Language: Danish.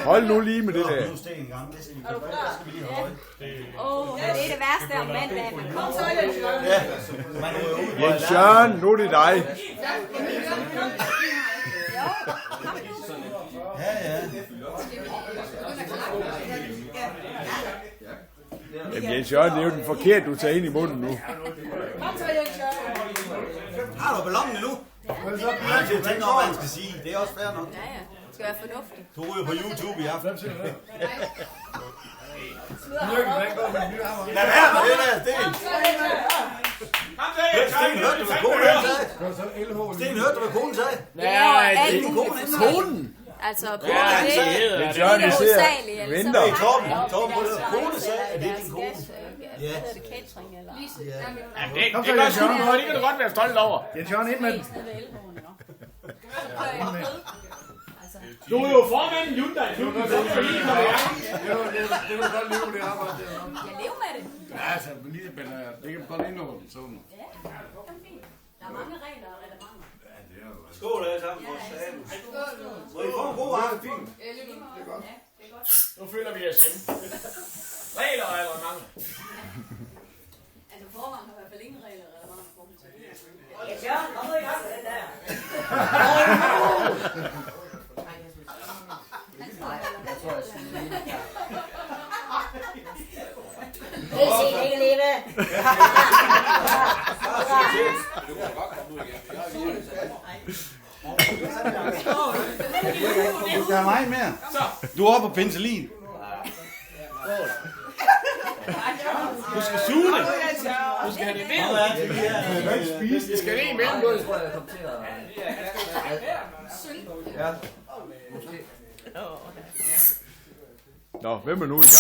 Hold nu lige med det der. Nu sten i gang. Det skal vi lige holde. Det er det værste om mandag. Man kommer så Jens Jørgen, nu er det dig. Ja. Jamen Jens Jørgen, det er jo den forkerte, du tager ind i munden nu. Har du ballonen endnu? Jeg skal tænke over, hvad han skal sige. Det er også fair nok. Ja. Det skal være fornuftigt. Du ryger på YouTube i aften. Lad være med det der, Sten. Sten, hørte du, hvad konen sagde? Sten, hørte du, hvad konen sagde? Ja, det er Konen? Altså, kone det Jens Jørgen, vi ser. Venter. Torben, kone sagde, at det er din kone. Hvad hedder det, catering eller? Det gør sgu noget, det kan du godt være stolt over. Jens Jørgen, ind med den. Du er jo formand i Hyundai. Du kan godt leve det arbejde der. Jeg lever med det. Ja, altså, men det kan godt indholde sådan. Ja, det er fint. Der er mange regler og reglementer. Skål alle sammen for sagen. Må I få en god aften? Nu føler vi os hjemme. Regler og reglementer. Altså, forvejen har i hvert fald ingen regler og reglementer. Ja, kom nu i gang med den der. Det er set ikke leve. Du skal have mig mere. Du er oppe på penicillin. Du skal suge det. Du skal have det ved. Det skal det imellem. Nå, hvem er nu i gang?